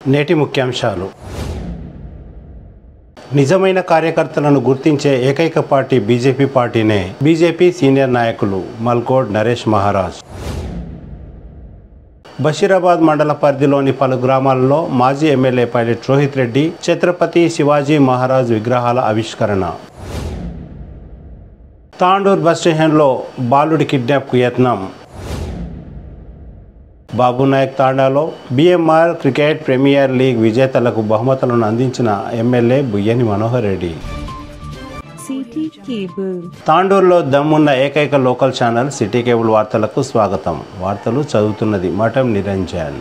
నేటి ముఖ్యాంశాలు. నిజమైన కార్యకర్తలను గుర్తించే ఏకైక పార్టీ బీజేపీ పార్టీనే. బీజేపీ సీనియర్ నాయకులు మల్కోడ్ నరేష్ మహారాజ్. బషీరాబాద్ మండల పరిధిలోని పలు గ్రామాలలో మాజీ ఎమ్మెల్యే పైలట్ రోహిత్ రెడ్డి, ఛత్రపతి శివాజీ మహారాజ్ విగ్రహాల ఆవిష్కరణ. తాండూర్ బస్ స్టేషన్లో బాలుడి కిడ్నాప్కు యత్నం. బాబునాయక్ తాండాలో బీఎంఆర్ క్రికెట్ ప్రీమియర్ లీగ్ విజేతలకు బహుమతులను అందించిన ఎమ్మెల్యే బుయ్యని మనోహర్ రెడ్డి. తాండూరులో దమ్మున్న ఏకైక లోకల్ ఛానల్ సిటీ కేబుల్ వార్తలకు స్వాగతం. వార్తలు చదువుతున్నది మఠం నిరంజన్.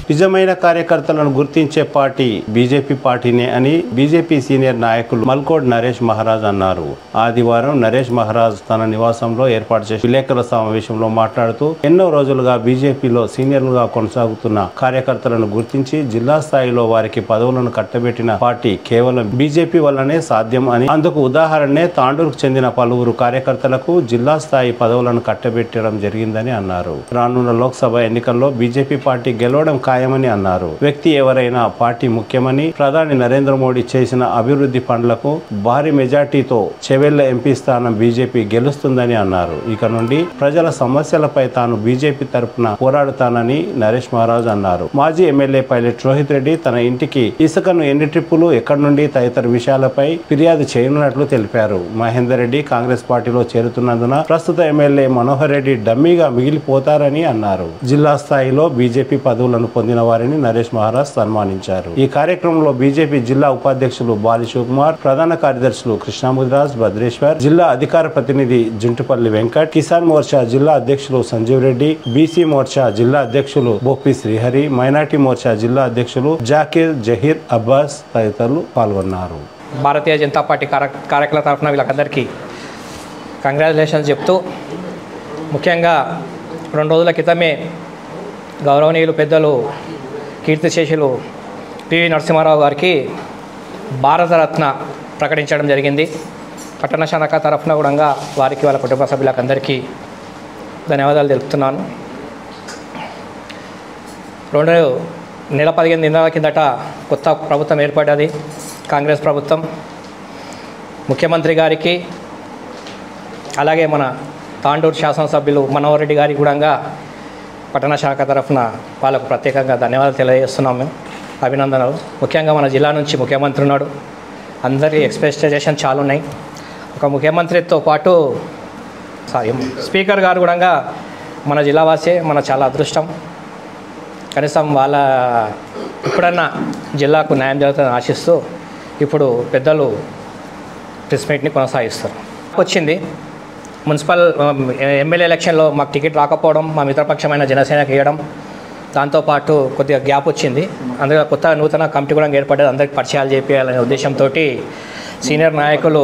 నిజమైన కార్యకర్తలను గుర్తించే పార్టీ బీజేపీ పార్టీనే అని బీజేపీ సీనియర్ నాయకులు మల్కోడ్ నరేష్ మహారాజ్ అన్నారు. ఆదివారం నరేష్ మహారాజ్ తన నివాసంలో ఏర్పాటు చేసిన విలేకరుల సమావేశంలో మాట్లాడుతూ ఎన్నో రోజులుగా బీజేపీలో సీనియర్లుగా కొనసాగుతున్న కార్యకర్తలను గుర్తించి జిల్లా స్థాయిలో వారికి పదవులను కట్టబెట్టిన పార్టీ కేవలం బీజేపీ వల్లనే సాధ్యం అని, అందుకు ఉదాహరణే తాండూరుకు చెందిన పలువురు కార్యకర్తలకు జిల్లా స్థాయి పదవులను కట్టబెట్టడం జరిగిందని అన్నారు. రానున్న లోక్సభ ఎన్నికల్లో బీజేపీ పార్టీ గెలవడం ఖాయమని అన్నారు. వ్యక్తి ఎవరైనా పార్టీ ముఖ్యమని, ప్రధాని నరేంద్ర మోడీ చేసిన అభివృద్ధి పనులకు భారీ మెజార్టీతో చెవెళ్ల ఎంపీ స్థానం బీజేపీ గెలుస్తుందని అన్నారు. ఇక నుండి ప్రజల సమస్యలపై తాను బీజేపీ తరఫున పోరాడుతానని నరేష్ మహారాజ్ అన్నారు. మాజీ ఎమ్మెల్యే పైలట్ రోహిత్ రెడ్డి తన ఇంటికి ఇసుకను ఎన్ని ట్రిప్పులు, ఎక్కడి నుండి తదితర విషయాలపై ఫిర్యాదు చేయనున్నట్లు తెలిపారు. మహేందర్ రెడ్డి కాంగ్రెస్ పార్టీలో చేరుతున్నందున ప్రస్తుత ఎమ్మెల్యే మనోహర్ రెడ్డి డమ్మీగా మిగిలిపోతారని అన్నారు. జిల్లా స్థాయిలో బీజేపీ పదవులను పొందిన వారిని నరేష్ మహారాజ్ సన్మానించారు. ఈ కార్యక్రమంలో బీజేపీ జిల్లా ఉపాధ్యక్షులు బాలి శివకుమార్, ప్రధాన కార్యదర్శులు కృష్ణముదిరాజ్, భద్రేశ్వర్, జిల్లా అధికార ప్రతినిధి జుంటుపల్లి వెంకట్, కిసాన్ మోర్చా జిల్లా అధ్యక్షులు సంజీవ్ రెడ్డి, బీసీ మోర్చా జిల్లా అధ్యక్షులు బొప్పి శ్రీహరి, మైనార్టీ మోర్చా జిల్లా అధ్యక్షులు జాకీర్ జహీర్ అబ్బాస్ తదితరులు పాల్గొన్నారు. భారతీయ జనతా పార్టీ కార్యకర్తల తరఫున వీళ్ళకందరికీ కంగ్రాచులేషన్స్ చెప్తూ, ముఖ్యంగా 2 రోజుల క్రితమే గౌరవనీయులు పెద్దలు కీర్తిశేషులు పివి నరసింహారావు గారికి భారతరత్న ప్రకటించడం జరిగింది. పట్టణ శాఖ తరఫున కూడా వారికి, వాళ్ళ కుటుంబ సభ్యులకు అందరికీ ధన్యవాదాలు తెలుపుతున్నాను. 2 నెల 15 దినాల కిందట కొత్త ప్రభుత్వం ఏర్పడ్డది, కాంగ్రెస్ ప్రభుత్వం. ముఖ్యమంత్రి గారికి అలాగే మన తాండూరు శాసనసభ్యులు మనోహర్ రెడ్డి గారికి కూడా పట్టణ శాఖ తరఫున వాళ్ళకు ప్రత్యేకంగా ధన్యవాదాలు తెలియజేస్తున్నాము. అభినందనలు. ముఖ్యంగా మన జిల్లా నుంచి ముఖ్యమంత్రి ఉన్నాడు. అందరి ఎక్స్పెక్టేషన్ చాలా ఉన్నాయి. ఒక ముఖ్యమంత్రితో పాటు స్పీకర్ గారు కూడా మన జిల్లావాసే, మన చాలా అదృష్టం. కనీసం వాళ్ళ ఇప్పుడన్నా జిల్లాకు న్యాయం జరుగుతుందని ఆశిస్తూ ఇప్పుడు పెద్దలు ప్రెస్ మీట్ని కొనసాగిస్తారు. వచ్చింది మున్సిపల్ ఎమ్మెల్యే ఎలక్షన్లో మాకు టికెట్ రాకపోవడం, మా మిత్రపక్షమైన జనసేనకి ఇవ్వడం, దాంతోపాటు కొద్దిగా గ్యాప్ వచ్చింది. అందుకే కొత్త నూతన కమిటీ కూడా ఏర్పడ్డది. అందరికీ పరిచయాలు చేయాలనే ఉద్దేశంతో సీనియర్ నాయకులు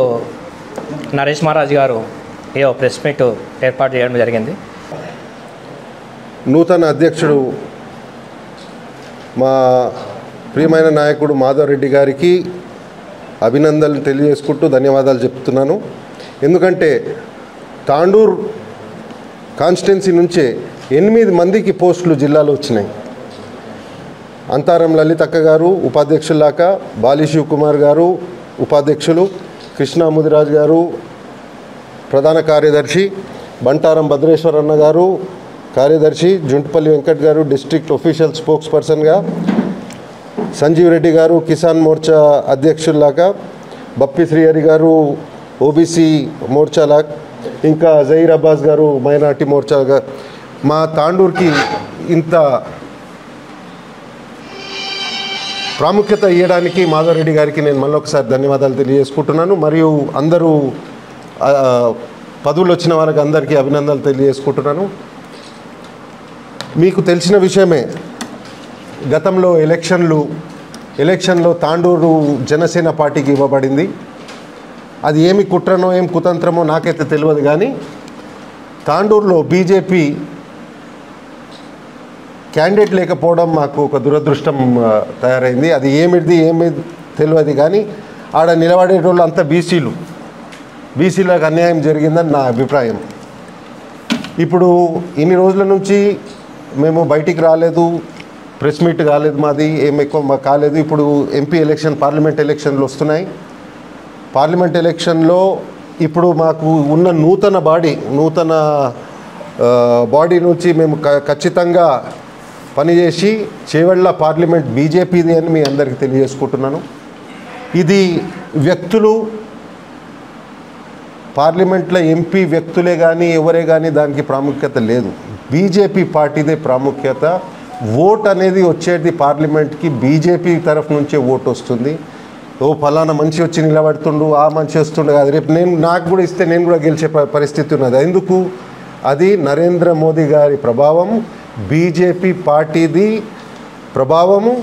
నరేష్ మహారాజ్ గారు ప్రెస్ మీట్ ఏర్పాటు చేయడం జరిగింది. నూతన అధ్యక్షుడు మా ప్రియమైన నాయకుడు మాధవ్ రెడ్డి గారికి అభినందనలు తెలియజేసుకుంటూ ధన్యవాదాలు చెప్తున్నాను. ఎందుకంటే తాండూర్ కాన్స్టిట్యున్సీ నుంచే 8 మందికి పోస్టులు జిల్లాలో వచ్చినాయి. అంతారం లలితక్క గారు ఉపాధ్యక్షులాక, బాలి శివకుమార్ గారు ఉపాధ్యక్షులు, కృష్ణముదిరాజ్ గారు ప్రధాన కార్యదర్శి, బంటారం భద్రేశ్వరన్న గారు కార్యదర్శి, జుంటుపల్లి వెంకట్ గారు డిస్ట్రిక్ట్ ఒఫీషియల్ స్పోక్స్ పర్సన్గా, సంజీవ్ రెడ్డి గారు కిసాన్ మోర్చా అధ్యక్షుల్లాగా, బప్పి శ్రీహరి గారు ఓబీసీ మోర్చాలా, ఇంకా జహీర్ అబ్బాస్ గారు మైనార్టీ మోర్చాగా. మా తాండూరుకి ఇంత ప్రాముఖ్యత ఇవ్వడానికి మాధవ్ రెడ్డి గారికి నేను మళ్ళొకసారి ధన్యవాదాలు తెలియజేసుకుంటున్నాను. మరియు అందరూ పదవులు వచ్చిన వారికి అందరికీ అభినందనలు తెలియజేసుకుంటున్నాను. మీకు తెలిసిన విషయమే, గతంలో ఎలక్షన్లో తాండూరు జనసేన పార్టీకి ఇవ్వబడింది. అది ఏమి కుట్రనో ఏం కుతంత్రమో నాకైతే తెలియదు, కానీ తాండూరులో బీజేపీ క్యాండిడేట్ లేకపోవడం మాకు ఒక దురదృష్టం తయారైంది. అది ఏమి తెలియదు, కానీ ఆడ నిలబడేటోళ్ళు అంతా బీసీలకు అన్యాయం జరిగిందని నా అభిప్రాయం. ఇప్పుడు ఇన్ని రోజుల నుంచి మేము బయటికి రాలేదు, ప్రెస్ మీట్ కాలేదు మాది, ఏం ఎక్కువ కాలేదు. ఇప్పుడు ఎంపీ ఎలక్షన్, పార్లమెంట్ ఎలక్షన్లు వస్తున్నాయి. పార్లమెంట్ ఎలక్షన్లో ఇప్పుడు మాకు ఉన్న నూతన బాడీ నుంచి మేము ఖచ్చితంగా పనిచేసి చేవెళ్ళ పార్లమెంట్ బీజేపీది అని మీ అందరికీ తెలియజేసుకుంటున్నాను. ఇది వ్యక్తులు పార్లమెంట్లో ఎంపీ వ్యక్తులే కానీ ఎవరే కానీ దానికి ప్రాముఖ్యత లేదు. బీజేపీ పార్టీదే ప్రాముఖ్యత. ఓట్ అనేది వచ్చేది పార్లమెంట్కి బీజేపీ తరఫు నుంచే ఓటు వస్తుంది. ఓ ఫలానా మంచి వచ్చి నిలబడుతుండు, ఆ మంచి వస్తుండే కాదు. రేపు నాకు కూడా ఇస్తే నేను కూడా గెలిచే పరిస్థితి ఉన్నది. ఎందుకు? అది నరేంద్ర మోదీ గారి ప్రభావం, బీజేపీ పార్టీది ప్రభావము,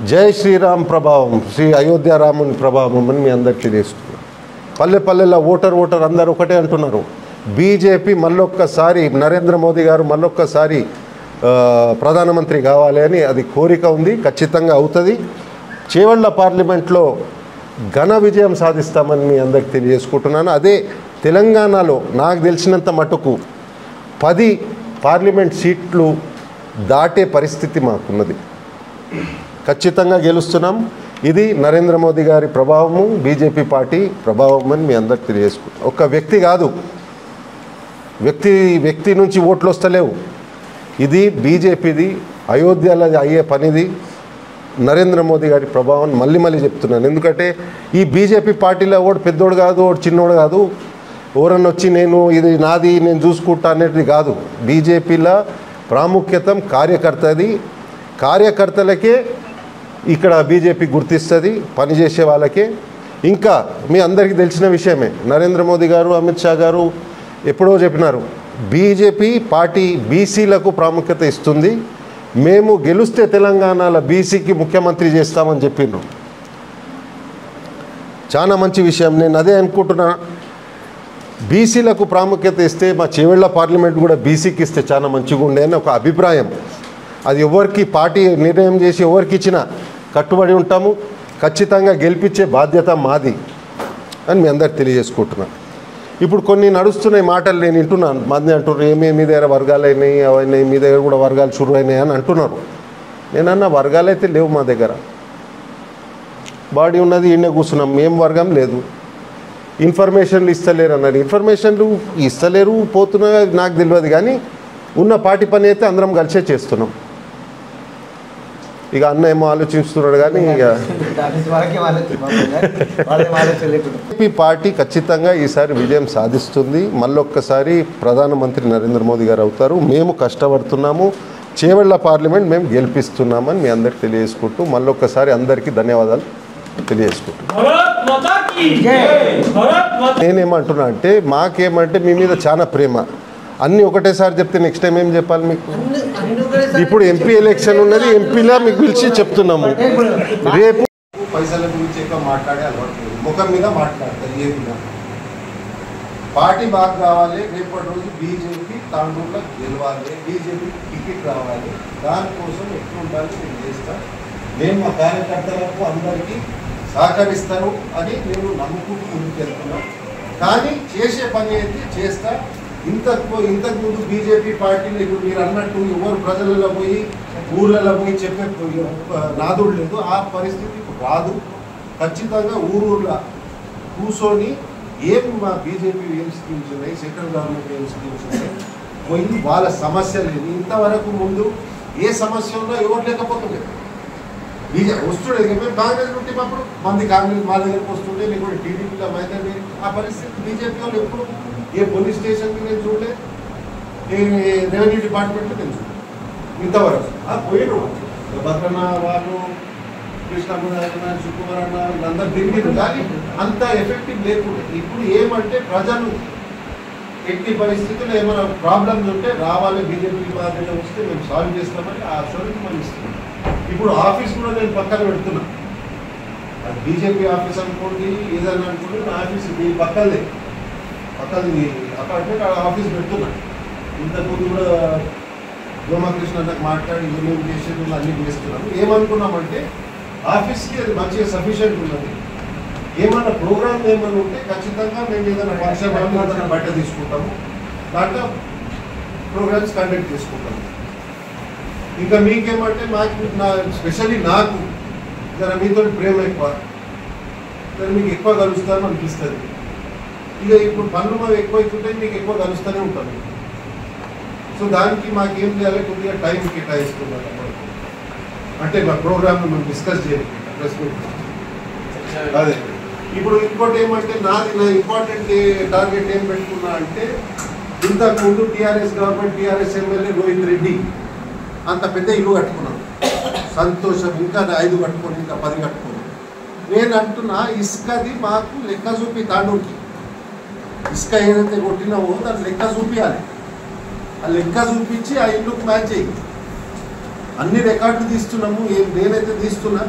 జై శ్రీరామ్ ప్రభావం, శ్రీ అయోధ్య రాముని ప్రభావం అని మీ అందరికీ తెలియజేస్తున్నాను. పల్లెల్లో ఓటర్ అందరూ ఒకటే అంటున్నారు, బీజేపీ మళ్ళొక్కసారి నరేంద్ర మోదీ గారు మళ్ళొక్కసారి ప్రధానమంత్రి కావాలి అని అది కోరిక ఉంది. ఖచ్చితంగా అవుతుంది. చేవెళ్ళ పార్లమెంట్లో ఘన విజయం సాధిస్తామని మీ అందరికి తెలియజేసుకుంటున్నాను. అదే తెలంగాణలో నాకు తెలిసినంత మటుకు 10 పార్లమెంట్ సీట్లు దాటే పరిస్థితి మాకున్నది. ఖచ్చితంగా గెలుస్తున్నాం. ఇది నరేంద్ర మోదీ గారి ప్రభావము, బీజేపీ పార్టీ ప్రభావం అని మీ అందరికి తెలియజేసుకుంటాం. ఒక వ్యక్తి కాదు, వ్యక్తి నుంచి ఓట్లు వస్తలేవు. ఇది బీజేపీది, అయోధ్యలో అయ్యే పనిది, నరేంద్ర మోదీ గారి ప్రభావం మళ్ళీ చెప్తున్నాను. ఎందుకంటే ఈ బీజేపీ పార్టీలో ఓడు పెద్దోడు కాదు, ఓడు చిన్నోడు కాదు, ఎవరన్నా వచ్చి నేను ఇది నాది నేను చూసుకుంటా అనేది కాదు. బీజేపీలో ప్రాముఖ్యత కార్యకర్తది. కార్యకర్తలకే ఇక్కడ బీజేపీ గుర్తిస్తుంది, పనిచేసే వాళ్ళకే. ఇంకా మీ అందరికీ తెలిసిన విషయమే, నరేంద్ర మోదీ గారు, అమిత్ షా గారు ఎప్పుడో చెప్పినారు, బీజేపీ పార్టీ బీసీలకు ప్రాముఖ్యత ఇస్తుంది, మేము గెలిస్తే తెలంగాణలో బీసీకి ముఖ్యమంత్రి చేస్తామని చెప్పిండ్రు. చాలా మంచి విషయం. నేను అదే అనుకుంటున్నా, బీసీలకు ప్రాముఖ్యత ఇస్తే మా చేవెళ్ళ పార్లమెంట్ కూడా బీసీకి ఇస్తే చాలా మంచిగా ఉండే అని ఒక అభిప్రాయం. అది ఎవరికి పార్టీ నిర్ణయం చేసి ఎవరికి ఇచ్చినా కట్టుబడి ఉంటాము. ఖచ్చితంగా గెలిపించే బాధ్యత మాది అని మీ అందరికి తెలియజేసుకుంటున్నాను. ఇప్పుడు కొన్ని నడుస్తున్నాయి మాటలు నేను వింటున్నాను. మంది అంటున్నారు మీ దగ్గర వర్గాలు అయినాయి, అవన్నీ మీ దగ్గర కూడా వర్గాలు షురు అయినాయి అని అంటున్నారు. నేనన్నా వర్గాలు అయితే లేవు మా దగ్గర, బాడీ ఉన్నది, ఈయనే కూర్చున్నాం, ఏం వర్గం లేదు. ఇన్ఫర్మేషన్లు ఇస్తలేరు అన్నారు. ఇన్ఫర్మేషన్లు ఇస్తలేరు పోతున్నా నాకు తెలియదు, కానీ ఉన్న పార్టీ పని అయితే అందరం కలిసే చేస్తున్నాం. ఇక అన్న ఏమో ఆలోచిస్తున్నాడు, కానీ బీజేపీ పార్టీ ఖచ్చితంగా ఈసారి విజయం సాధిస్తుంది. మళ్ళొక్కసారి ప్రధానమంత్రి నరేంద్ర మోదీ గారు అవుతారు. మేము కష్టపడుతున్నాము, చేవెళ్ళ పార్లమెంట్ మేము గెలిపిస్తున్నామని మీ అందరికి తెలియజేసుకుంటూ మళ్ళొక్కసారి అందరికీ ధన్యవాదాలు తెలియజేసుకుంటున్నాం. నేనేమంటున్నా అంటే మాకేమంటే మీ మీద చాలా ప్రేమ. అన్నీ ఒకటేసారి చెప్తే నెక్స్ట్ టైం ఏం చెప్పాలి మీకు? ఇప్పుడు ఎంపీ ఎలక్షన్ ఉన్నది, ఎంపీలా మీకు పిలిచి చెప్తున్నాము. రేపు పైసల గురించి ఎక్కువ మాట్లాడే అలవాటు, ముఖం మీద మాట్లాడతారు. ఏదిగా పార్టీ బాగా కావాలి, రేపటి రోజు బీజేపీ తాండూరులో గెలవాలి, బీజేపీ టికెట్ రావాలి, దానికోసం ఎక్కువ ఉండాలి. నేను చేస్తాను. నేను మా కార్యకర్తలకు అందరికీ సహకరిస్తారు అని నేను నమ్ముకుంటూ ముందుకు వెళ్తున్నాను. కానీ చేసే పని అయితే చేస్తా. ఇంతకుముందు బీజేపీ పార్టీలో ఇప్పుడు మీరు అన్నట్టు ఎవరు ప్రజలలో పోయి ఊర్లలో పోయి చెప్పే నాదుడు లేదు. ఆ పరిస్థితి ఇప్పుడు రాదు. ఖచ్చితంగా ఊరూర్లో కూర్చొని ఏం మా బీజేపీ ఏం స్కీమ్స్ ఉన్నాయి, సెంట్రల్ గవర్నమెంట్ ఏం స్కీమ్స్ ఉన్నాయి, పోయి వాళ్ళ సమస్యలు లేదు. ఇంతవరకు ముందు ఏ సమస్య ఉన్నా ఎవరు లేకపోతుండే బీజేపీ వస్తుండే. మేము కాంగ్రెస్ నుండి అప్పుడు మంది కాంగ్రెస్ మా దగ్గరకు వస్తుండే, లేకుంటే టీడీపీలో మైదాని. ఆ పరిస్థితి బీజేపీ వాళ్ళు ఎప్పుడు ఏ పోలీస్ స్టేషన్కి నేను చూడలే, ఏ రెవెన్యూ డిపార్ట్మెంట్లో నేను చూడలేదు ఇంతవరకు. పోయిన భద్రన్న వాళ్ళు, కృష్ణమ్మ, శుక్రవారం అన్న వీళ్ళందరూ తిరిగి, కానీ అంత ఎఫెక్టివ్ లేకుండా. ఇప్పుడు ఏమంటే ప్రజలు ఎట్టి పరిస్థితుల్లో ఏమైనా ప్రాబ్లమ్స్ ఉంటే రావాలి, బీజేపీ బాధ్యత వస్తే మేము సాల్వ్ చేస్తామని ఆ షూరిటీ మనం ఇస్తున్నాం. ఇప్పుడు ఆఫీస్ కూడా నేను పక్కన పెడుతున్నా. అది బీజేపీ ఆఫీస్ అనుకోండి, ఏదైనా అనుకోండి, ఆఫీస్ మీ పక్కది అపార్ట్మెంట్ ఆఫీస్ పెడుతున్నా. ఇంతకుముందు కూడా గోమాకృష్ణ నాకు మాట్లాడి ఏమేమి చేసేది అన్నీ చేస్తున్నాము. ఏమనుకున్నామంటే ఆఫీస్కి అది మంచిగా సఫిషియెంట్ ఉన్నది. ఏమన్నా ప్రోగ్రామ్ ఏమైనా ఉంటే ఖచ్చితంగా మేము ఏదైనా ఫంక్షన్ బయట తీసుకుంటాము, దాంట్లో ప్రోగ్రామ్స్ కండక్ట్ చేసుకుంటాము. ఇంకా మీకేమంటే స్పెషల్లీ నాకు జర మీతో ప్రేమ ఎక్కువ, మీకు ఎక్కువ కలుస్తాను అనిపిస్తుంది. ఇక ఇప్పుడు పనులు మాకు ఎక్కువ అవుతుంటే మీకు ఎక్కువ కలుస్తూనే ఉంటాను. సో దానికి మాకేం చేయాలి, కొద్దిగా టైం కేటాయిస్తున్నాం. అంటే మా ప్రోగ్రామ్ మనం డిస్కస్ చేయాలి ప్రెస్ మీట్. అదే ఇప్పుడు ఇంకోటి ఏమంటే నా ఇంపార్టెంట్ టార్గెట్ ఏం పెట్టుకున్నా అంటే, ఇంతకుముందు TRS government TRS MLA Rohit Reddy అంత పెద్ద ఇల్లు కట్టుకున్నాను, సంతోషం. ఇంకా 5 కట్టుకొని ఇంకా 10 కట్టుకొని. నేను అంటున్నా ఇసుకది మాకు లెక్క చూపి, తాండూరుకి ఇసుక ఏదైతే కొట్టినావో దాని లెక్క చూపించాలి. ఆ లెక్క చూపించి ఆ ఇల్లుకు మ్యాచ్ అయ్యి అన్ని రికార్డులు తీస్తున్నాము. నేనైతే తీస్తున్నా.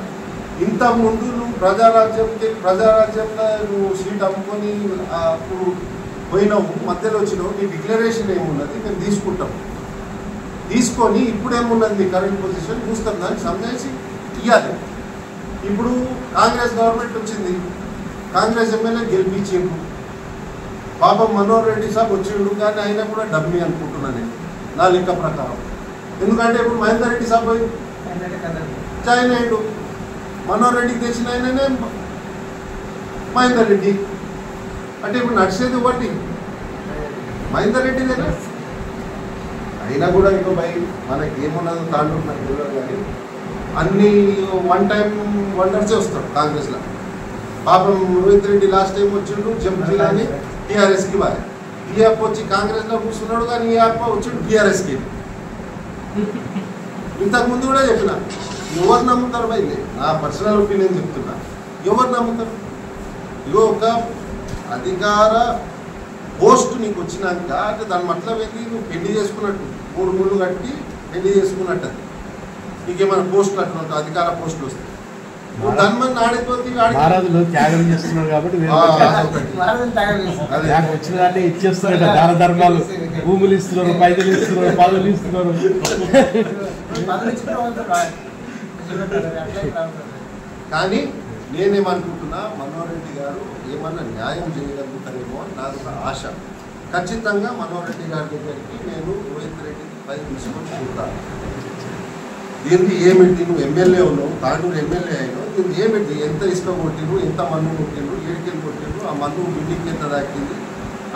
ఇంతకుముందు నువ్వు ప్రజారాజ్యంలో నువ్వు సీట్ అమ్ముకొని అప్పుడు పోయినావు, మధ్యలో వచ్చినావు, నీ డిక్లరేషన్ ఏమున్నది మేము తీసుకుంటాం. తీసుకొని ఇప్పుడు ఏమున్నది మీ కరెంట్ పొజిషన్ చూస్తాం, దాన్ని సంజాయిసి ఇవ్వాలి. ఇప్పుడు కాంగ్రెస్ గవర్నమెంట్ వచ్చింది, కాంగ్రెస్ ఎమ్మెల్యే గెలిపించిండు. పాపం మనోహర్ రెడ్డి సాబ్ వచ్చిండు, కానీ ఆయన కూడా డబ్బి అనుకుంటున్నాను నేను నా లెక్క ప్రకారం. ఎందుకంటే ఇప్పుడు మహేందర్ రెడ్డి సాబ్ జాయిన్ అయ్యాడు, మనోహర్ రెడ్డికి తెచ్చిన ఆయననే మహేందర్ రెడ్డి. అంటే ఇప్పుడు నడిచేది ఒకటి మహేందర్ రెడ్డిదేనా? అయినా కూడా ఇంకో మనకి ఏమున్నదో తాండూరు నాకు తెలియదు, కానీ అన్ని వన్ టైం వండర్సే వస్తాడు కాంగ్రెస్లో. పాపం రోహిత్ రెడ్డి లాస్ట్ టైం వచ్చిండు జంప్జిల్లాని టీఆర్ఎస్కి బాగా. ఈ యాప్ వచ్చి కాంగ్రెస్లో కూర్చున్నాడు, కానీ ఈ యాప్ వచ్చిండు టీఆర్ఎస్కి. ఇంతకుముందు కూడా చెప్పిన, ఎవరు నమ్ముతారు బయలు? నా పర్సనల్ ఒపీనియన్ చెప్తున్నా, ఎవరు నమ్ముతారు? ఇగో ఒక అధికార పోస్ట్ నీకు వచ్చినాక అంటే దాని మతలబ్ ఏంటి? నువ్వు పెళ్లి చేసుకున్నట్టు, 3 ముళ్ళు కట్టి పెళ్లి చేసుకున్నట్టు. నీకేమైనా పోస్టులు అట్లా ఉంటాయి, అధికార పోస్టులు వస్తాయి. నువ్వు దాని మంది ఆడిపోతే త్యాగం చేస్తున్నాడు కాబట్టి వచ్చిన దాన్ని ఇచ్చేస్తున్నారు. దాన ధర్మాలు, భూములు ఇస్తున్నారు, పైసలు ఇస్తున్నారు, పదవులు ఇస్తున్నారు. కానీ నేనేమనుకుంటున్నా, మనోహర్ రెడ్డి గారు ఏమన్నా న్యాయం చేయగలుగుతారేమో అని నాకు ఒక ఆశ. ఖచ్చితంగా మనోహర్ రెడ్డి గారి దగ్గరికి నేను రోహిత్ రెడ్డికి పై తీసుకొని చూడాలి. దీనికి ఏమిటి? నువ్వు ఎమ్మెల్యే ఉన్నావు, తాండూరు ఎమ్మెల్యే అయినావు, దీనికి ఏమిటి? ఎంత ఇసుక కొట్టిండ్రు, ఎంత మన్ను కొట్టిండ్రు, ఏడికెళ్ళి కొట్టిండ్రు, ఆ మన్ను బిల్డింగ్కి ఎంత దాకింది,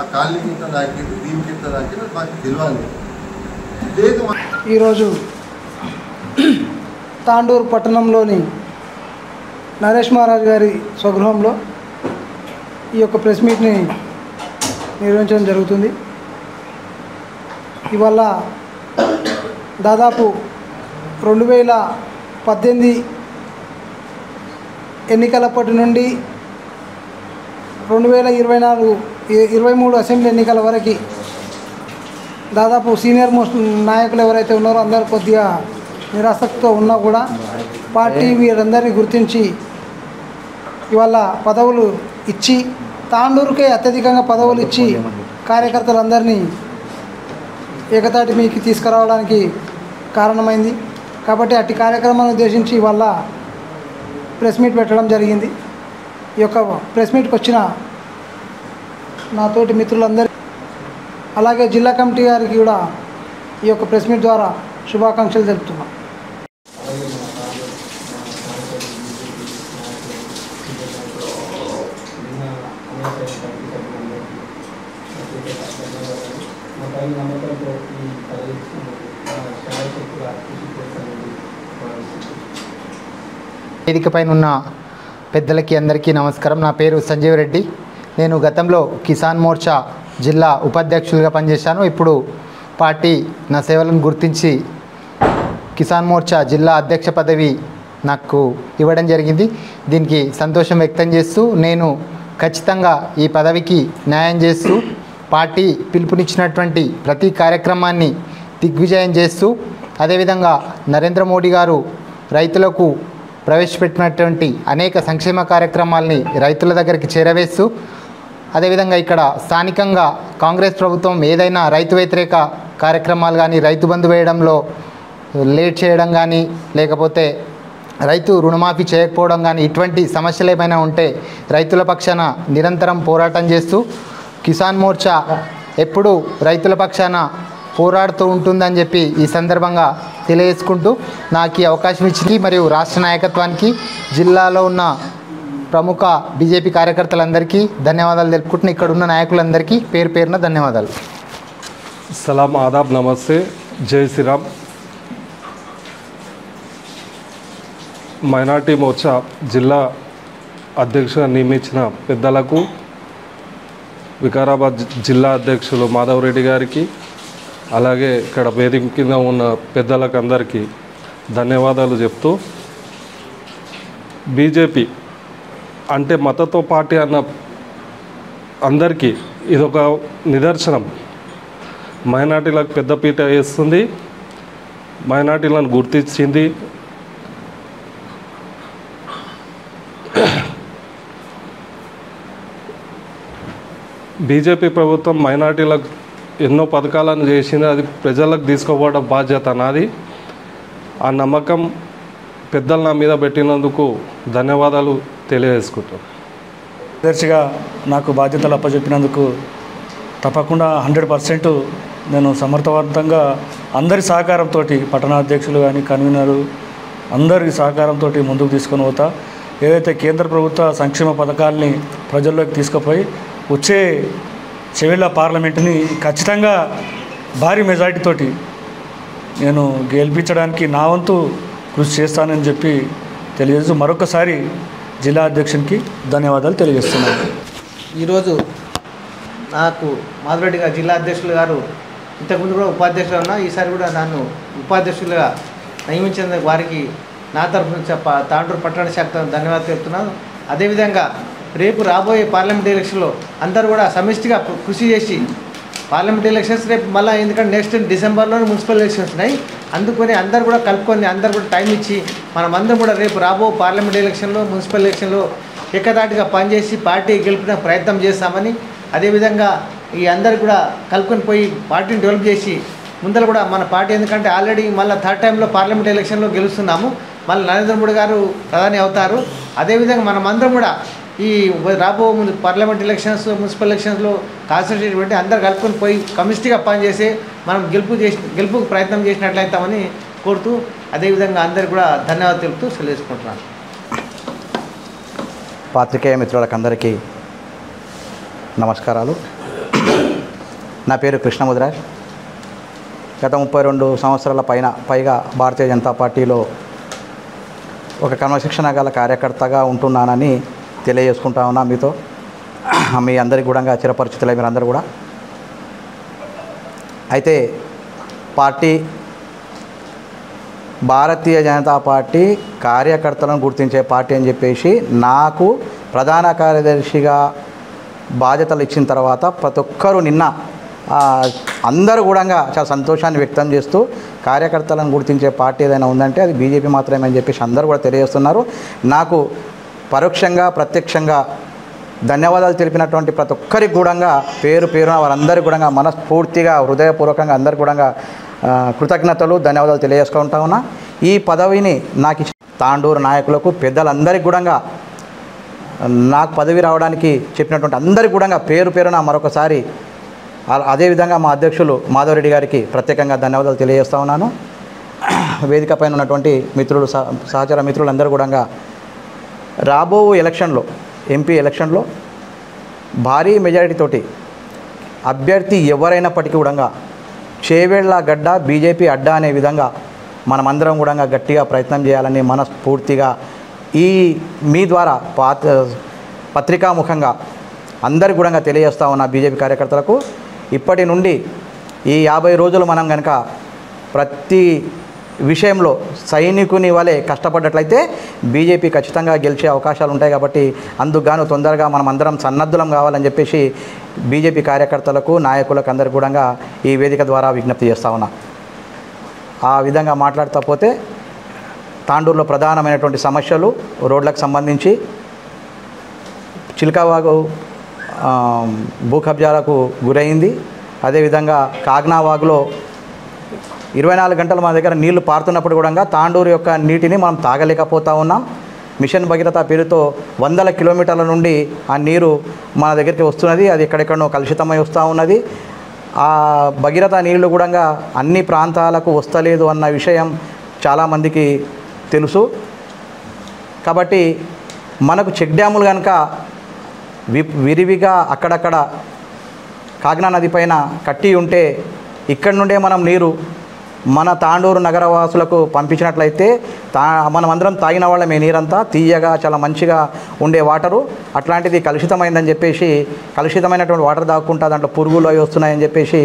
ఆ కాలనీకి ఎంత దాకింది, దీనికి ఎంత దాకింది, మాకు తెలియాలి. లేదు ఈరోజు తాండూరు పట్టణంలోని నరేష్ మహారాజ్ గారి స్వగృహంలో ఈ యొక్క ప్రెస్ మీట్ని నిర్వహించడం జరుగుతుంది. ఇవాళ దాదాపు 2018 ఎన్నికలప్పటి నుండి 2023 అసెంబ్లీ ఎన్నికల వరకు దాదాపు సీనియర్ మోస్ట్ నాయకులు ఎవరైతే ఉన్నారో అందరూ కొద్దిగా నిరాసక్తితో ఉన్నా కూడా పార్టీ వీరందరినీ గుర్తించి ఇవాళ పదవులు ఇచ్చి, తాండూరుకే అత్యధికంగా పదవులు ఇచ్చి కార్యకర్తలందరినీ ఏకతాటి మీదకి తీసుకురావడానికి కారణమైంది. కాబట్టి అట్టి కార్యక్రమాన్ని ఉద్దేశించి ఇవాళ ప్రెస్ మీట్ పెట్టడం జరిగింది. ఈ యొక్క ప్రెస్ మీట్కి వచ్చిన నాతోటి మిత్రులందరూ, అలాగే జిల్లా కమిటీ గారికి కూడా ఈ యొక్క ప్రెస్ మీట్ ద్వారా శుభాకాంక్షలు తెలుపుతున్నాం. వేదికపైన ఉన్న పెద్దలకి అందరికీ నమస్కారం. నా పేరు సంజీవ్ రెడ్డి. నేను గతంలో కిసాన్ మోర్చా జిల్లా ఉపాధ్యక్షులుగా పనిచేశాను. ఇప్పుడు పార్టీ నా సేవలను గుర్తించి కిసాన్ మోర్చా జిల్లా అధ్యక్ష పదవి నాకు ఇవ్వడం జరిగింది. దీనికి సంతోషం వ్యక్తం చేస్తూ నేను ఖచ్చితంగా ఈ పదవికి న్యాయం చేస్తూ పార్టీ పిలుపునిచ్చినటువంటి ప్రతి కార్యక్రమాన్ని దిగ్విజయం చేస్తూ, అదేవిధంగా నరేంద్ర మోడీ గారు రైతులకు ప్రవేశపెట్టినటువంటి అనేక సంక్షేమ కార్యక్రమాల్ని రైతుల దగ్గరికి చేరవేస్తూ, అదేవిధంగా ఇక్కడ స్థానికంగా కాంగ్రెస్ ప్రభుత్వం ఏదైనా రైతు వ్యతిరేక కార్యక్రమాలు కానీ, రైతు బంధు వేయడంలో లేట్ చేయడం కానీ, లేకపోతే రైతు రుణమాఫీ చేయకపోవడం కానీ, ఇటువంటి సమస్యలు ఏమైనా ఉంటే రైతుల పక్షాన నిరంతరం పోరాటం చేస్తూ కిసాన్ మోర్చా ఎప్పుడూ రైతుల పక్షాన పోరాడుతూ ఉంటుందని చెప్పి ఈ సందర్భంగా తెలియజేసుకుంటూ నాకు ఈ అవకాశం ఇచ్చింది మరియు రాష్ట్ర నాయకత్వానికి జిల్లాలో ఉన్న ప్రముఖ బీజేపీ కార్యకర్తలందరికీ ధన్యవాదాలు తెలుపుకుంటున్నా. ఇక్కడ ఉన్న నాయకులందరికీ పేరు పేరున ధన్యవాదాలు. సలాం, ఆదాబ్, నమస్తే, జై శ్రీరామ్. మైనార్టీ మోర్చా జిల్లా అధ్యక్షుగా నియమించిన పెద్దలకు, వికారాబాద్ జిల్లా అధ్యక్షులు మాధవ్ రెడ్డి గారికి, అలాగే ఇక్కడ వేదిక కింద ఉన్న పెద్దలకు అందరికీ ధన్యవాదాలు చెప్తూ, బీజేపీ అంటే మతతో పార్టీ అన్న అందరికీ ఇదొక నిదర్శనం. మైనార్టీలకు పెద్దపీట వేస్తుంది, మైనార్టీలను గుర్తించింది. బీజేపీ ప్రభుత్వం మైనార్టీలకు ఎన్నో పథకాలను చేసింది, అది ప్రజలకు తీసుకోవడం బాధ్యత నాది. ఆ నమ్మకం పెద్దలు నా మీద పెట్టినందుకు ధన్యవాదాలు తెలియజేసుకుంటాను. దర్శిగా నాకు బాధ్యతలు అప్పచెప్పినందుకు తప్పకుండా 100% నేను సమర్థవంతంగా అందరి సహకారంతో, పట్టణాధ్యక్షులు కానీ కన్వీనరు అందరి సహకారంతో ముందుకు తీసుకొని పోతా. ఏదైతే కేంద్ర ప్రభుత్వ సంక్షేమ పథకాలని ప్రజల్లోకి తీసుకుపోయి వచ్చే చెవిళ్ళ పార్లమెంటుని ఖచ్చితంగా భారీ మెజారిటీతోటి నేను గెలిపించడానికి నా వంతు కృషి చేస్తానని చెప్పి తెలియజేస్తూ మరొకసారి జిల్లా అధ్యక్షునికి ధన్యవాదాలు తెలియజేస్తున్నాను. ఈరోజు నాకు మాధవరెడ్డి గారు జిల్లా అధ్యక్షులు గారు ఇంతకుముందు కూడా ఉపాధ్యక్షులు ఉన్నా, ఈసారి కూడా నన్ను ఉపాధ్యక్షులుగా నియమించినందుకు వారికి నా తరఫు నుంచి తాండూరు పట్టణ శాఖ ధన్యవాదాలు చెప్తున్నాను. అదేవిధంగా రేపు రాబోయే పార్లమెంట్ ఎలక్షన్లో అందరూ కూడా సమిష్టిగా కృషి చేసి పార్లమెంట్ ఎలక్షన్స్ రేపు మళ్ళీ, ఎందుకంటే నెక్స్ట్ డిసెంబర్లోనే మున్సిపల్ ఎలక్షన్స్ ఉన్నాయి, అందుకని అందరు కూడా కలుపుకొని అందరు కూడా టైం ఇచ్చి మనమందరం కూడా రేపు రాబో పార్లమెంట్ ఎలక్షన్లో మున్సిపల్ ఎలక్షన్లో ఏకదాటిగా పనిచేసి పార్టీ గెలిపిన ప్రయత్నం చేస్తామని, అదేవిధంగా ఈ అందరు కూడా కలుపుకొని పోయి పార్టీని డెవలప్ చేసి ముందర కూడా మన పార్టీ, ఎందుకంటే ఆల్రెడీ మళ్ళీ 3rd టైంలో పార్లమెంట్ ఎలక్షన్లో గెలుస్తున్నాము, మళ్ళీ నరేంద్ర మోడీ గారు ప్రధాని అవుతారు. అదేవిధంగా మనమందరం కూడా ఈ రాబో ముందు పార్లమెంట్ ఎలక్షన్స్ మున్సిపల్ ఎలక్షన్స్లో కాన్సన్ట్రేట్ పెట్టి అందరు కలుపుకొని పోయి కమిస్ట్గా పనిచేసి మనం గెలుపుకు ప్రయత్నం చేసినట్లయితామని కోరుతూ, అదేవిధంగా అందరికీ కూడా ధన్యవాదాలు తెలుపుతూ సెలవుకుంటున్నాను. పాత్రికేయ మిత్రులకు అందరికీ నమస్కారాలు. నా పేరు కృష్ణముదిరాజ్. గత 32 సంవత్సరాల పైగా భారతీయ జనతా పార్టీలో ఒక క్రమశిక్షణ గల కార్యకర్తగా ఉంటున్నానని తెలియజేసుకుంటా ఉన్నా మీతో. మీ అందరికీ కూడా చిరపరిచితులే మీరు అందరూ కూడా. అయితే భారతీయ జనతా పార్టీ కార్యకర్తలను గుర్తించే పార్టీ అని చెప్పేసి నాకు ప్రధాన కార్యదర్శిగా బాధ్యతలు ఇచ్చిన తర్వాత ప్రతి ఒక్కరూ నిన్న అందరూ కూడా చాలా సంతోషాన్ని వ్యక్తం చేస్తూ కార్యకర్తలను గుర్తించే పార్టీ ఏదైనా ఉందంటే అది బీజేపీ మాత్రమే అని చెప్పేసి అందరూ కూడా తెలియజేస్తున్నారు. నాకు పరోక్షంగా ప్రత్యక్షంగా ధన్యవాదాలు తెలిపినటువంటి ప్రతి ఒక్కరికి కూడా పేరు పేరున వారందరికీ కూడా మనస్ఫూర్తిగా హృదయపూర్వకంగా అందరికీ కూడా కృతజ్ఞతలు ధన్యవాదాలు తెలియజేసుకుంటా ఉన్నా. ఈ పదవిని నాకు తాండూరు నాయకులకు పెద్దలందరికీ కూడా నాకు పదవి రావడానికి చెప్పినటువంటి అందరికీ కూడా పేరు పేరున మరొకసారి, అదేవిధంగా మా అధ్యక్షులు మాధవ్ రెడ్డి గారికి ప్రత్యేకంగా ధన్యవాదాలు తెలియజేస్తూ ఉన్నాను. వేదిక పైన ఉన్నటువంటి మిత్రులు, సహచర మిత్రులందరూ కూడా రాబో ఎలక్షన్లో, ఎంపీ ఎలక్షన్లో భారీ మెజారిటీతోటి అభ్యర్థి ఎవరైనప్పటికీ కూడా చేవేళ్ల గడ్డ బీజేపీ అడ్డా అనే విధంగా మనమందరం కూడా గట్టిగా ప్రయత్నం చేయాలని మనస్ఫూర్తిగా మీ ద్వారా పత్రికాముఖంగా అందరికీ కూడా తెలియజేస్తా ఉన్న బీజేపీ కార్యకర్తలకు ఇప్పటి నుండి ఈ 50 రోజులు మనం కనుక ప్రతి విషయంలో సైనికుని వలె కష్టపడ్డట్లయితే బీజేపీ ఖచ్చితంగా గెలిచే అవకాశాలు ఉంటాయి. కాబట్టి అందుకు గాను తొందరగా మనం అందరం సన్నద్ధులం కావాలని చెప్పేసి బీజేపీ కార్యకర్తలకు, నాయకులకు అందరికీ కూడా ఈ వేదిక ద్వారా విజ్ఞప్తి చేస్తా ఉన్నా. ఆ విధంగా మాట్లాడుతూ పోతే తాండూరులో ప్రధానమైనటువంటి సమస్యలు రోడ్లకు సంబంధించి చిల్కావాగు భూ కబ్జాలకు గురైంది. అదేవిధంగా కాగ్నావాగులో 24 గంటలు మన దగ్గర నీళ్లు పారుతున్నప్పుడు కూడా తాండూరు యొక్క నీటిని మనం తాగలేకపోతూ ఉన్నాం. మిషన్ భగీరథ పేరుతో 100 కిలోమీటర్ల నుండి ఆ నీరు మన దగ్గరికి వస్తున్నది. అది ఎక్కడెక్కడో కలుషితమై వస్తూ ఉన్నది. ఆ భగీరథ నీళ్లు కూడా అన్ని ప్రాంతాలకు వస్తలేదు అన్న విషయం చాలామందికి తెలుసు. కాబట్టి మనకు చెక్ డ్యాములు కనుక విరివిగా అక్కడక్కడ కాగ్నా నది పైన కట్టి ఉంటే ఇక్కడి నుండే మనం నీరు మన తాండూరు నగరవాసులకు పంపించినట్లయితే మనమందరం తాగిన వాళ్ళమే నీరంతా తీయగా చాలా మంచిగా ఉండే వాటరు. అట్లాంటిది కలుషితమైందని చెప్పేసి కలుషితమైనటువంటి వాటర్ తాగుకుంటా దాంట్లో పురుగులు అవి వస్తున్నాయని చెప్పేసి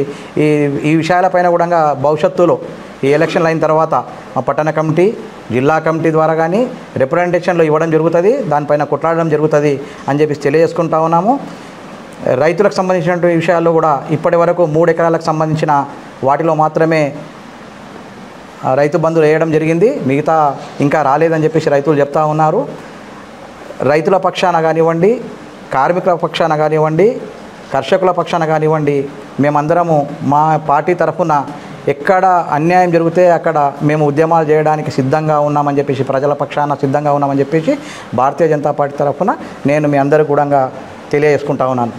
ఈ విషయాలపైన కూడా భవిష్యత్తులో ఈ ఎలక్షన్లు అయిన తర్వాత మా పట్టణ కమిటీ జిల్లా కమిటీ ద్వారా కానీ రిప్రజెంటేషన్లో ఇవ్వడం జరుగుతుంది, దానిపైన కొట్లాడడం జరుగుతుంది అని చెప్పేసి తెలియజేసుకుంటా ఉన్నాము. రైతులకు సంబంధించినటువంటి విషయాల్లో కూడా ఇప్పటి వరకు 3 ఎకరాలకు సంబంధించిన వాటిలో మాత్రమే రైతు బంధులు వేయడం జరిగింది, మిగతా ఇంకా రాలేదని చెప్పేసి రైతులు చెప్తా ఉన్నారు. రైతుల పక్షాన కానివ్వండి, కార్మికుల పక్షాన కానివ్వండి, కర్షకుల పక్షాన కానివ్వండి, మేమందరము మా పార్టీ తరఫున ఎక్కడ అన్యాయం జరిగితే అక్కడ మేము ఉద్యమాలు చేయడానికి సిద్ధంగా ఉన్నామని చెప్పేసి ప్రజల పక్షాన సిద్ధంగా ఉన్నామని చెప్పేసి భారతీయ జనతా పార్టీ తరఫున నేను మీ అందరికీ కూడా తెలియజేసుకుంటా ఉన్నాను.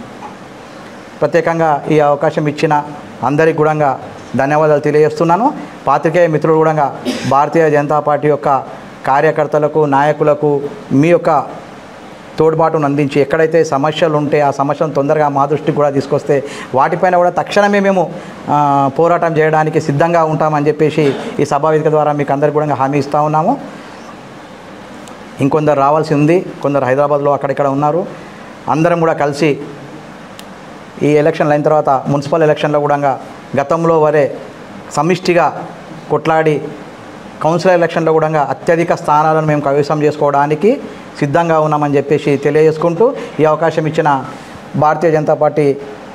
ప్రత్యేకంగా ఈ అవకాశం ఇచ్చిన అందరికీ కూడా ధన్యవాదాలు తెలియజేస్తున్నాను. పాత్రికేయ మిత్రులు కూడా భారతీయ జనతా పార్టీ యొక్క కార్యకర్తలకు నాయకులకు మీ యొక్క తోడ్పాటును అందించి ఎక్కడైతే సమస్యలు ఉంటే ఆ సమస్యలను తొందరగా మా దృష్టికి కూడా తీసుకొస్తే వాటిపైన కూడా తక్షణమే మేము పోరాటం చేయడానికి సిద్ధంగా ఉంటామని చెప్పేసి ఈ సభావేదిక ద్వారా మీకు అందరికీ కూడా హామీ ఇస్తూ ఉన్నాము. ఇంకొందరు రావాల్సి ఉంది, కొందరు హైదరాబాద్లో అక్కడిక్కడ ఉన్నారు. అందరం కూడా కలిసి ఈ ఎలక్షన్లు అయిన తర్వాత మున్సిపల్ ఎలక్షన్లో కూడా గతంలో వరే సమిష్టిగా కొట్లాడి కౌన్సిలర్ ఎలక్షన్లో కూడా అత్యధిక స్థానాలను మేము కైవసం చేసుకోవడానికి సిద్ధంగా ఉన్నామని చెప్పేసి తెలియజేసుకుంటూ ఈ అవకాశం ఇచ్చిన భారతీయ జనతా పార్టీ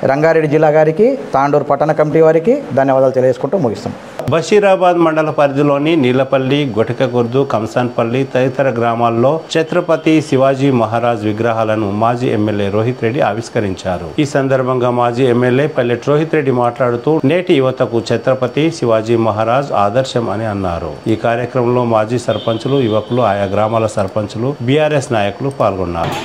రంగారెడ్డి జిల్లా గారికి, తాండూరు పట్టణ కమిటీ వారికి ధన్యవాదాలు తెలియజేసుకుంటూ ముగిస్తాం. బషీరాబాద్ మండల పరిధిలోని నీలపల్లి, గొటికగుర్దు, కంసాన్పల్లి తదితర గ్రామాల్లో ఛత్రపతి శివాజీ మహారాజ్ విగ్రహాలను మాజీ ఎమ్మెల్యే రోహిత్ రెడ్డి ఆవిష్కరించారు. ఈ సందర్భంగా మాజీ ఎమ్మెల్యే పల్లెటి రోహిత్ రెడ్డి మాట్లాడుతూ నేటి యువతకు ఛత్రపతి శివాజీ మహారాజ్ ఆదర్శం అని అన్నారు. ఈ కార్యక్రమంలో మాజీ సర్పంచులు, యువకులు, ఆయా గ్రామాల సర్పంచులు, బీఆర్ఎస్ నాయకులు పాల్గొన్నారు.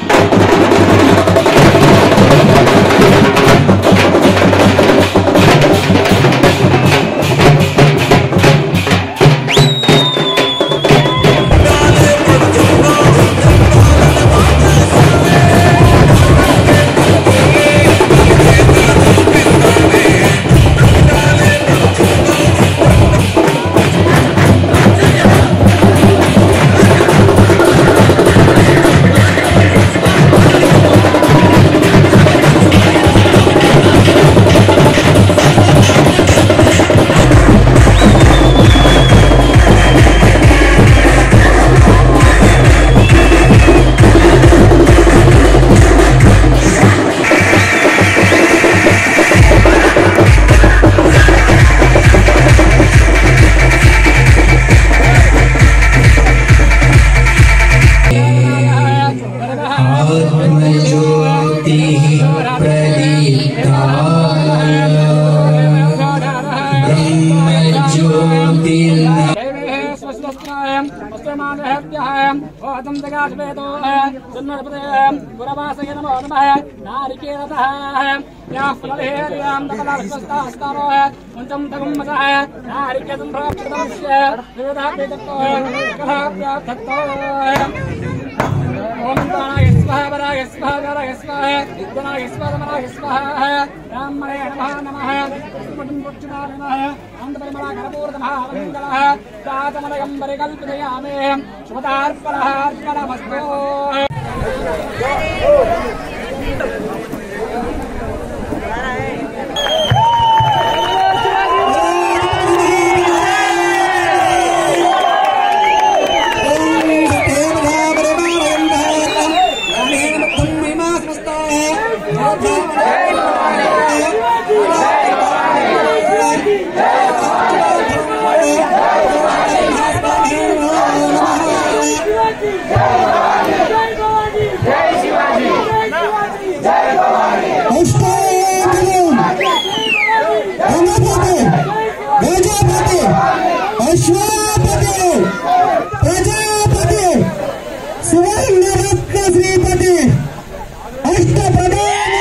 అష్ట ప్రధాన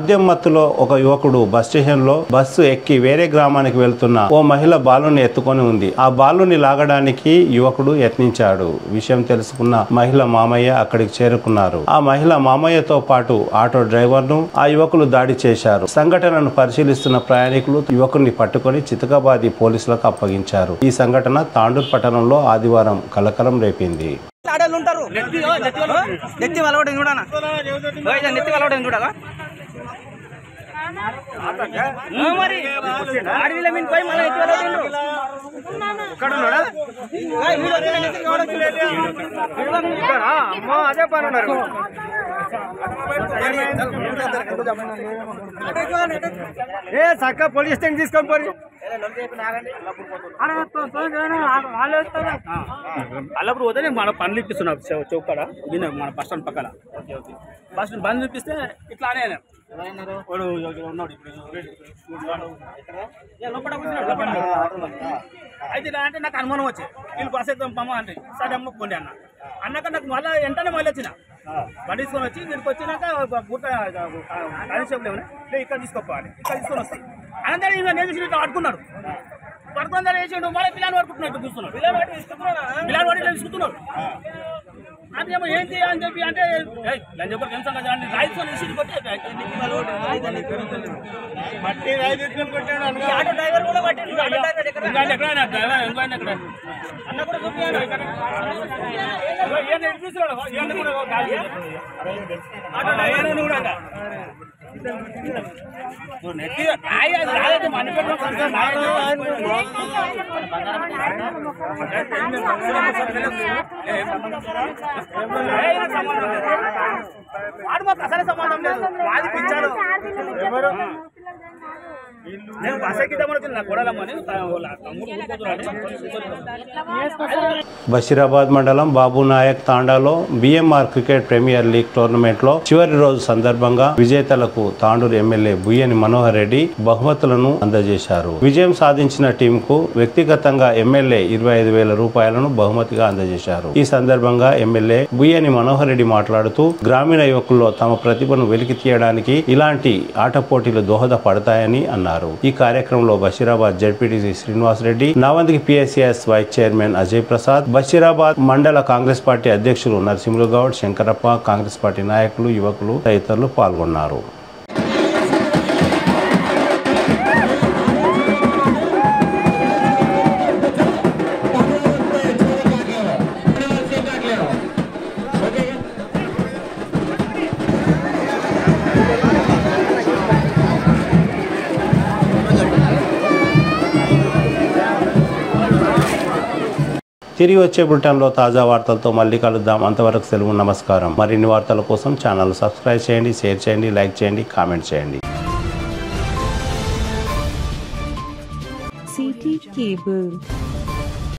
మద్యం మత్తులో ఒక యువకుడు బస్ స్టేషన్ లో బస్సు ఎక్కి వేరే గ్రామానికి వెళ్తున్న ఓ మహిళ బాలుని ఎత్తుకొని ఉంది. ఆ బాలుని లాగడానికి యువకుడు యత్నించాడు. విషయం తెలుసుకున్న మహిళ మామయ్య అక్కడికి చేరుకున్నారు. ఆ మహిళ మామయ్యతో పాటు ఆటో డ్రైవర్ ను ఆ యువకులు దాడి చేశారు. సంఘటనను పరిశీలిస్తున్న ప్రయాణికులు యువకుడిని పట్టుకొని చితకబాది పోలీసులకు అప్పగించారు. ఈ సంఘటన తాండూర్ పట్టణంలో ఆదివారం కలకలం రేపింది. పోలీస్ స్టేషన్ తీసుకొని పోయి అల్లప్పుడు పోతే మన పనులు ఇప్పిస్తున్నా చౌక్కడ మన బస్ స్టాండ్ పక్కన బస్ స్టాండ్ బంద్ ఇప్పిస్తే ఇట్లానే వాడు ఉన్నాడు అయితే అంటే నాకు అనుమానం వచ్చి వీళ్ళు బస్ ఎత్తాం పమ్మ అంటే సరే అమ్మ పోండి అన్నాక నాకు మళ్ళీ వెంటనే మళ్ళీ వచ్చిన బండి తీసుకొని వచ్చి వీడికి వచ్చినాక బూట కానిస్టేబుల్ ఏమన్నా ఇక్కడ తీసుకోపోవాలి ఇక్కడ తీసుకొని వస్తాయి అనంతరం ఇక నేను ఇట్లా పడుకున్నాడు పడుకుందని వేసిండు మళ్ళీ పిల్లలు పడుకుంటున్నట్టు చూస్తున్నాడు పిల్లలు పడి తీసుకుంటున్నాడు అదేమో ఏంటి అని చెప్పి అంటే చెప్పి టెన్షన్ రాయితో ఆటో డ్రైవర్ కూడా పట్టిండు అన్న కూడా చూపించాడు ఆటో డ్రైవర్ కూడా వాడు మాకు అసలు సంబంధం లేదు వాదిపించాడు నేను బస్ ఎక్కిద్దామని నా కొడాలమ్మని బషీరాబాద్ మండలం బాబునాయక్ తాండాలో BMR cricket premier league tournament లో చివరి రోజు సందర్భంగా విజేతలకు తాండూరు ఎమ్మెల్యే బుయ్యని మనోహర్ రెడ్డి బహుమతులను అందజేశారు. విజయం సాధించిన టీం కు వ్యక్తిగతంగా ఎమ్మెల్యే 25,000 రూపాయలను బహుమతిగా అందజేశారు. ఈ సందర్భంగా ఎమ్మెల్యే బుయ్యని మనోహర్ రెడ్డి మాట్లాడుతూ గ్రామీణ యువకుల్లో తమ ప్రతిభను వెలికి తీయడానికి ఇలాంటి ఆట పోటీలు దోహదపడతాయని అన్నారు. ఈ కార్యక్రమంలో బషీరాబాద్ జడ్పీటీసీ శ్రీనివాస్ రెడ్డి, నావంతికి PSCS vice chairman Ajay Prasad, Bashirabad మండల కాంగ్రెస్ పార్టీ అధ్యక్షులు నరసింహులు గౌడ్, శంకరప్ప, కాంగ్రెస్ పార్టీ నాయకులు, యువకులు తదితరులు పాల్గొన్నారు. తిరిగి వచ్చే బులెటిన్లో తాజా వార్తలతో మళ్ళీ కలుద్దాం. అంతవరకు సెలవు, నమస్కారం. మరిన్ని వార్తల కోసం ఛానల్ సబ్స్క్రైబ్ చేయండి, షేర్ చేయండి, లైక్ చేయండి, కామెంట్ చేయండి. City cable.